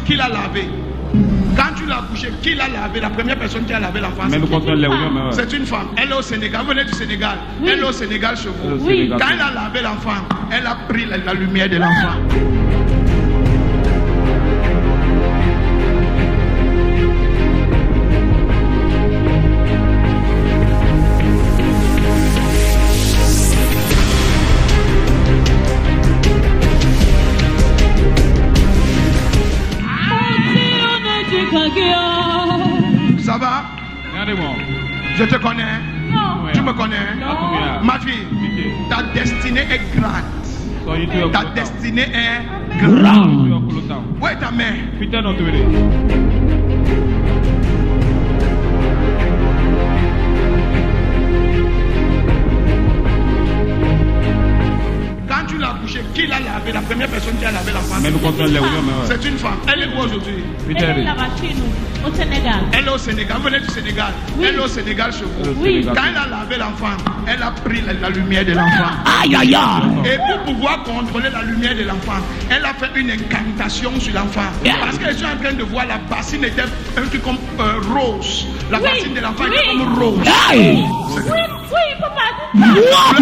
qui l'a lavé? Quand tu l'as couché, qui l'a lavé? La première personne qui a lavé l'enfant, c'est une femme. Elle est au Sénégal. Vous venez du Sénégal. Oui. Elle est au Sénégal chez vous. Oui. Quand elle a lavé l'enfant, elle a pris la lumière de l'enfant. Ça va? Je te connais? Non. Tu me connais? Non. Ma fille, ta destinée est grande. Ta destinée est grande. Où est ta mère? Quand tu l'as couché, qui l'a lavé? La première personne qui a lavé l'enfant, c'est une femme. Elle est où aujourd'hui? Elle est là-bas chez nous, au Sénégal. Elle est au Sénégal. Vous venez du Sénégal. Oui. Elle est au Sénégal chez vous. Oui. Quand elle a lavé l'enfant, elle a pris la lumière de l'enfant. Aïe aïe aïe. Et pour pouvoir contrôler la lumière de l'enfant, elle a fait une incantation sur l'enfant. Parce qu'elle est en train de voir la bassine était un truc comme rose. La bassine de l'enfant était comme rose. Aïe. Oui, papa.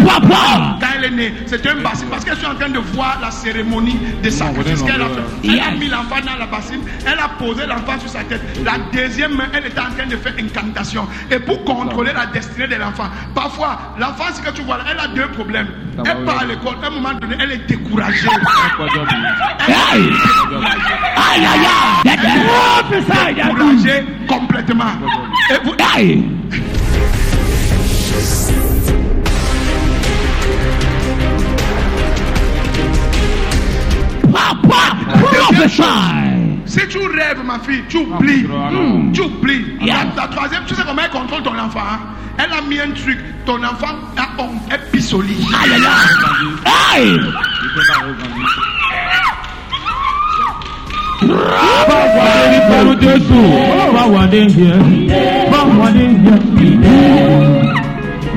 Papa. Quand elle est née, c'était un bassine. Parce qu'elle est en train de voir la cérémonie de sacrifice qu'elle a fait. Elle a mis l'enfant dans la bassine. Elle a posé l'enfant sur sa tête. La deuxième main, elle était en train de faire incantation. Et pour contrôler la destinée de l'enfant, parfois, l'enfant, ce que tu vois là, elle a deux problèmes. Elle part à l'école, à un moment donné, elle est découragée. Aïe aïe aïe. Elle est découragée complètement. Et vous... Aïe. Papa, prophesy. Si tu rêves, ma fille, tu oublies. Tu oublies. La troisième, tu sais comment elle contrôle ton enfant, hein? Elle a mis un truc. Ton enfant a honte. Elle pisse au lit. Aïe aïe aïe.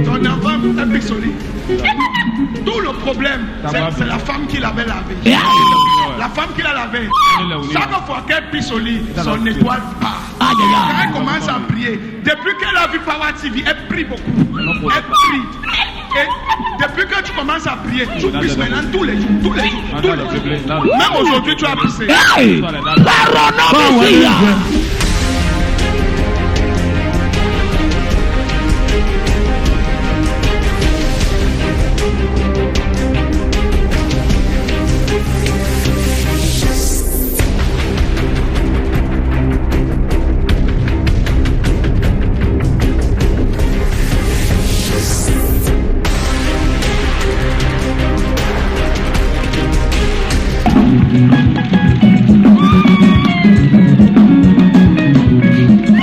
Ton enfant a pisse au lit. Tout le problème, c'est la femme qui l'avait lavé. La femme qui l'a lavé. Chaque fois qu'elle pisse au lit, son étoile part. Quand elle commence à prier, depuis qu'elle a vu Power TV, elle prie beaucoup. Elle prie. Et depuis que tu commences à prier, tu pisses maintenant tous les jours. Même aujourd'hui, tu as pissé.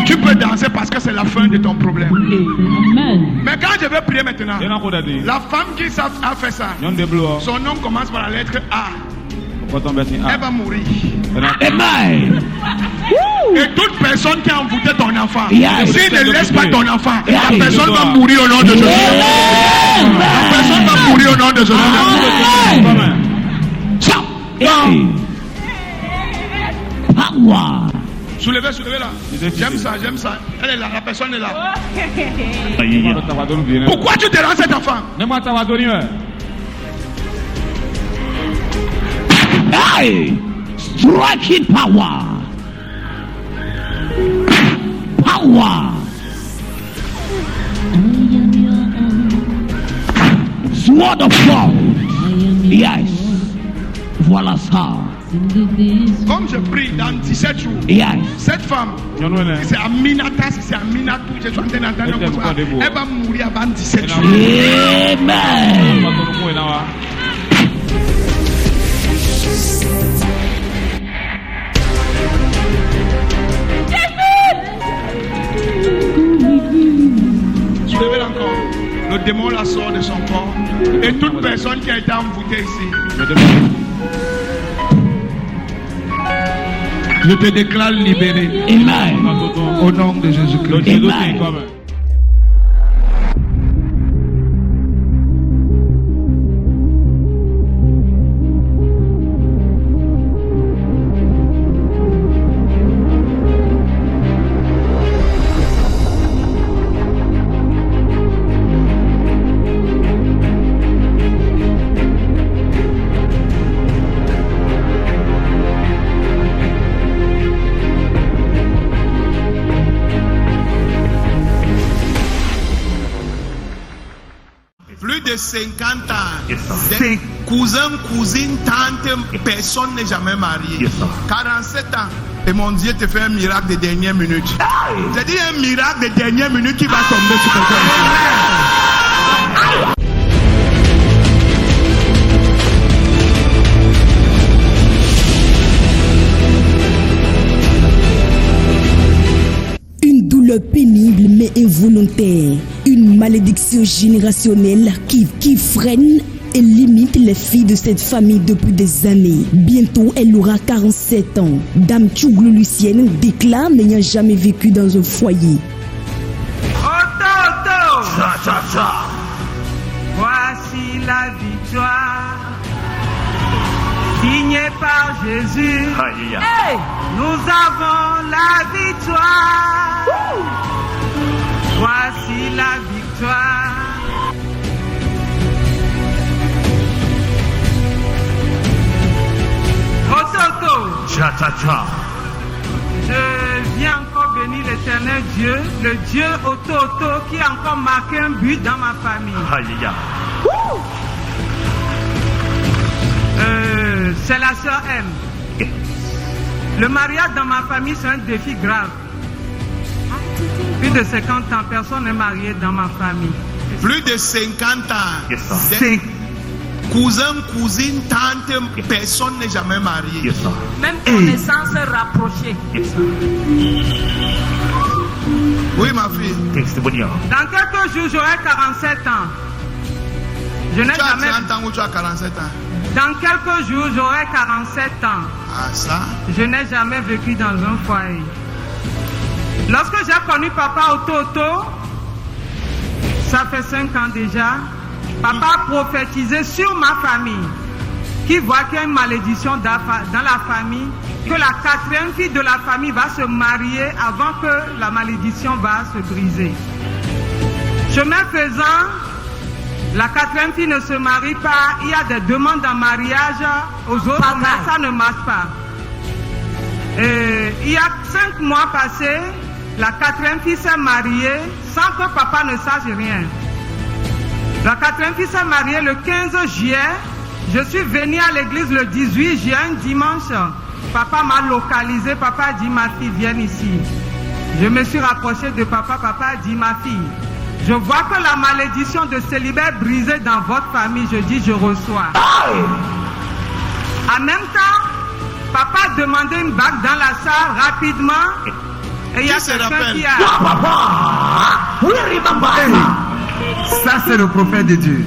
Tu peux danser parce que c'est la fin de ton problème. Amen. Mais quand je vais prier maintenant, la femme qui a fait ça, son nom commence par la lettre A. Elle va mourir. Amen. Et toute personne qui a envoûté ton enfant, s'il ne laisse pas ton enfant, la personne va mourir au nom de Jésus. La personne va mourir au nom de Jésus. Power. Soulevez là. J'aime ça. Elle est là, la personne est là. Pourquoi tu déranges cet enfant? Hey! Striking power. Power. Sword of God. Yes. Voilà ça. Comme je prie dans 17 jours, cette femme, c'est Aminata, c'est Aminatou, je suis en train d'entendre, elle va mourir avant 17 jours. Amen. Soulevez-la encore. Le démon la sort de son corps. Et toute personne qui a été envoûtée ici, je te déclare libéré. Amen. Au nom de Jésus-Christ. Amen. de 50 ans. Yes, sir. Des cousins, cousines, tantes, personne n'est jamais marié. Yes, sir. 47 ans. Et mon Dieu te fait un miracle de dernière minute. J'ai dit un miracle de dernière minute qui va tomber sur quelqu'un. Une douleur pénible mais involontaire. Une malédiction générationnelle qui freine et limite les filles de cette famille depuis des années. Bientôt, elle aura 47 ans. Dame Tchouglou Lucienne déclare n'ayant jamais vécu dans un foyer. Cha, cha, cha. Voici la victoire signée par Jésus. Aïe, aïe. Hey, nous avons la victoire. Voici la victoire. Ototo, Cha, cha, cha. je viens encore bénir l'éternel Dieu, le Dieu Ototo qui a encore marqué un but dans ma famille. Aïe, aïe. C'est la sœur M. Le mariage dans ma famille, c'est un défi grave. Plus de 50 ans, personne n'est marié dans ma famille. Plus de 50 ans. Yes, sir. Des cousins, cousines, tantes, personne n'est jamais marié. Yes, sir. Même connaissance rapprochée. Yes, sir. Oui, ma fille. Testimonial. Dans quelques jours, j'aurai 47 ans. Je n'ai Tu as jamais... 30 ans ou tu as 47 ans? Dans quelques jours, j'aurai 47 ans. Ah, ça? Je n'ai jamais vécu dans un foyer. Lorsque j'ai connu papa Ototo, ça fait 5 ans déjà, papa a prophétisé sur ma famille, qui voit qu'il y a une malédiction dans la famille, que la 4e fille de la famille va se marier avant que la malédiction va se briser. Chemin faisant, la 4e fille ne se marie pas, il y a des demandes en mariage aux autres, mais ça ne marche pas. Et il y a 5 mois passés, la 4e fille s'est mariée sans que papa ne sache rien. La 4e fille s'est mariée le 15 juillet. Je suis venu à l'église le 18 juillet, un dimanche. Papa m'a localisé. Papa a dit, ma fille, viens ici. Je me suis rapproché de papa. Papa a dit, ma fille, je vois que la malédiction de célibat est brisée dans votre famille. Je dis, je reçois. En même temps, papa a demandé une bague dans la salle rapidement. Et il y a quelqu'un qui a... Ça, c'est le prophète de Dieu.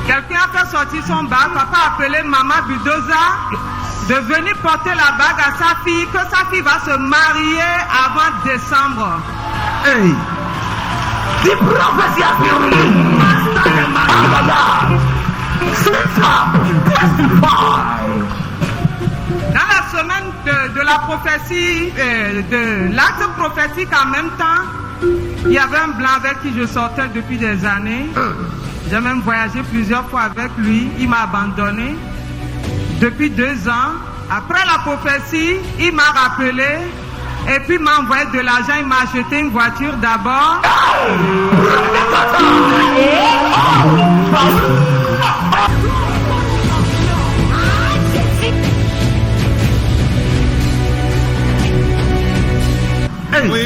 Quelqu'un a fait sortir son bague. Papa a appelé Maman Budoza de venir porter la bague à sa fille, que sa fille va se marier avant décembre. Hey. Dans la semaine de la prophétie, de l'acte prophétique en même temps, il y avait un blanc avec qui je sortais depuis des années. J'ai même voyagé plusieurs fois avec lui. Il m'a abandonné. Depuis 2 ans, après la prophétie, il m'a rappelé. Et puis m'a envoyé de l'argent. Il m'a acheté une voiture d'abord. Oui.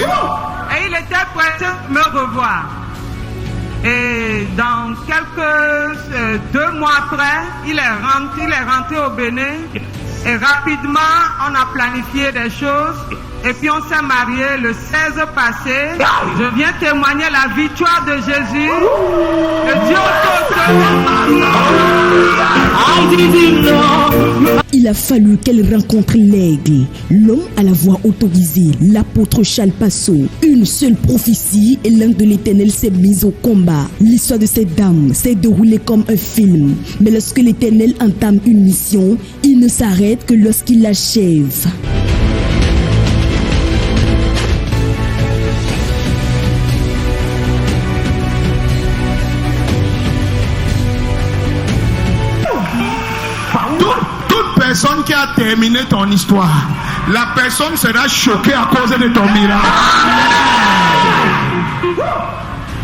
Et il était prêt à me revoir. Et dans quelques 2 mois après, il est rentré au Bénin. Et rapidement, on a planifié des choses. Et puis on s'est marié le 16 passé. Je viens témoigner la victoire de Jésus. Le Dieu Il a fallu qu'elle rencontre l'aigle, l'homme à la voix autorisée, l'apôtre Charles Passot. Une seule prophétie et l'ange de l'Éternel s'est mise au combat. L'histoire de cette dame s'est déroulée comme un film. Mais lorsque l'Éternel entame une mission, il ne s'arrête que lorsqu'il l'achève. Personne qui a terminé ton histoire, la personne sera choquée à cause de ton miracle.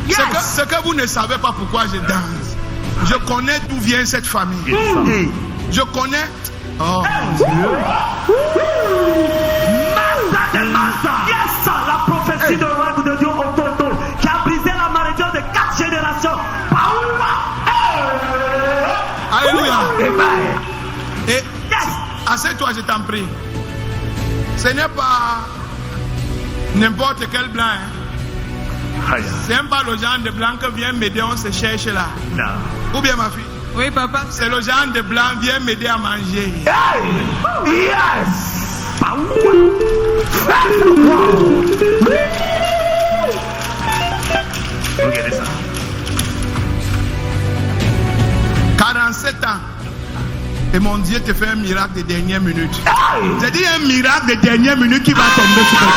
Ce que vous ne savez pas pourquoi je danse. Je connais d'où vient cette famille. Je connais. Oh Dieu. Yes, la prophétie de l'œuvre de Dieu au Toto qui a brisé la malédiction de 4 générations. Alléluia. Et assieds-toi, je t'en prie. Ce n'est pas n'importe quel blanc. Hein. C'est même pas le genre de blanc que vient m'aider, on se cherche là. Ou bien ma fille? Oui, papa. C'est le genre de blanc vient m'aider à manger. Yes. Regardez ça. 47 ans. Et mon Dieu te fait un miracle de dernière minute. J'ai dit un miracle de dernière minute qui va tomber sur toi.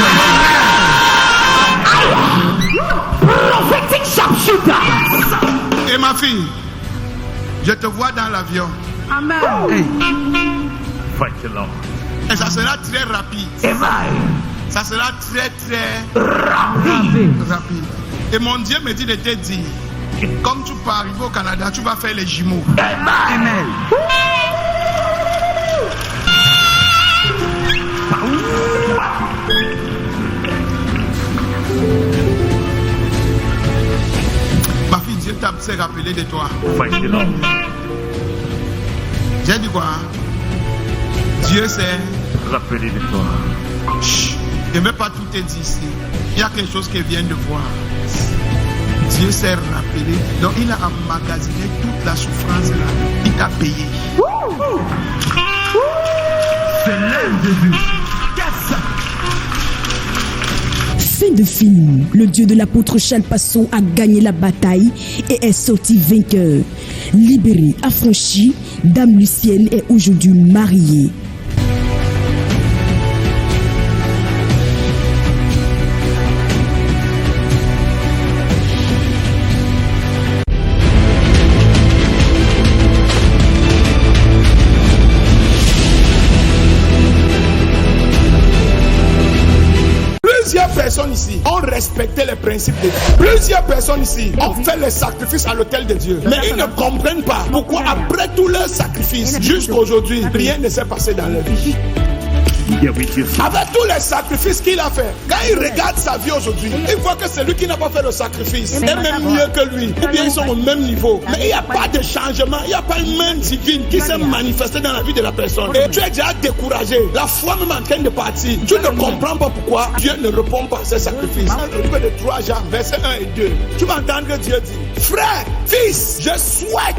Et ma fille, je te vois dans l'avion. Amen. Fight the Lord. Et ça sera très rapide. Ça sera très rapide. Et mon Dieu me dit de te dire, comme tu peux arriver au Canada, tu vas faire les jumeaux. Amen. Ma fille, Dieu s'est rappelé de toi. Fight the Lord. J'ai dit quoi? Dieu s'est rappelé de toi. Chut, je ne vais pas tout te dire ici. Il y a quelque chose qui vient de voir. Dieu s'est rappelé. Donc il a emmagasiné toute la souffrance là. Il t'a payé. C'est l'œuvre de Dieu. Fin de film. Le Dieu de l'apôtre Charles Passon a gagné la bataille et est sorti vainqueur. Libérée, affranchie, Dame Lucienne est aujourd'hui mariée. Plusieurs personnes ici ont respecté les principes de Dieu. Plusieurs personnes ici ont fait les sacrifices à l'autel de Dieu. Mais ils ne comprennent pas pourquoi après tous leurs sacrifices, jusqu'aujourd'hui, rien ne s'est passé dans leur vie. Avec tous les sacrifices qu'il a fait, quand il regarde sa vie aujourd'hui, il voit que celui qui n'a pas fait le sacrifice est même mieux que lui. Ou bien ils sont au même niveau. Mais il n'y a pas de changement, il n'y a pas une main divine qui s'est manifestée dans la vie de la personne. Et tu es déjà découragé. La foi même en train de partir. Tu ne comprends pas pourquoi Dieu ne répond pas à ces sacrifices. Au livre de 3 Jean, versets 1 et 2, tu vas entendre que Dieu dit: frère, fils, je souhaite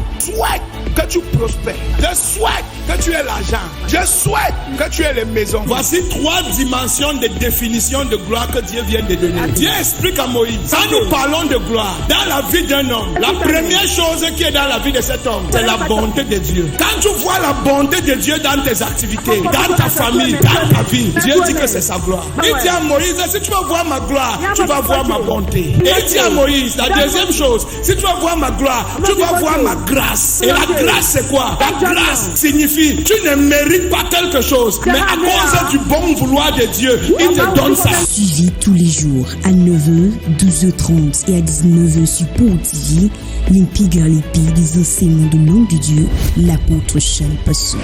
que tu prospères. Je souhaite que tu aies l'argent. Je souhaite que tu aies les maisons. Voici 3 dimensions de définition de gloire que Dieu vient de donner. Dieu explique à Moïse, quand nous parlons de gloire dans la vie d'un homme, la première chose qui est dans la vie de cet homme, c'est la bonté de Dieu. Quand tu vois la bonté de Dieu dans tes activités, dans ta famille, dans ta vie, Dieu dit que c'est sa gloire. Il dit à Moïse, si tu vas voir ma gloire, tu vas voir ma bonté. Et il dit à Moïse, la deuxième chose, si tu vas voir ma gloire, tu vas voir ma grâce. Et la grâce, c'est quoi? La grâce signifie, tu ne mérites pas quelque chose, mais à cause du bon vouloir de Dieu, il te donne ça. Suivez tous les jours à 9h, 12h30 et à 19h sur Pau TV l'intégralité des enseignements de l'homme de Dieu, l'apôtre Charles Passon.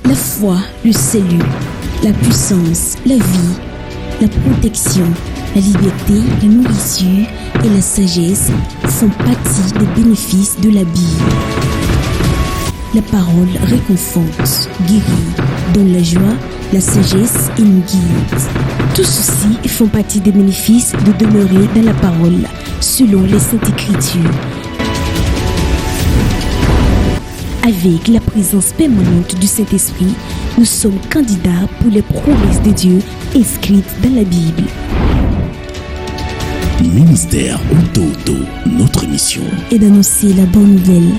La foi, le salut, la puissance, la vie, la protection, la liberté, la nourriture et la sagesse font partie des bénéfices de la Bible. La parole réconforte, guérit, donne la joie, la sagesse et nous guide. Tout ceci font partie des bénéfices de demeurer dans la parole, selon les Saintes Écritures. Avec la présence permanente du Saint-Esprit, nous sommes candidats pour les promesses de Dieu inscrites dans la Bible. Ministère Ototo, notre mission Et d'annoncer la bonne nouvelle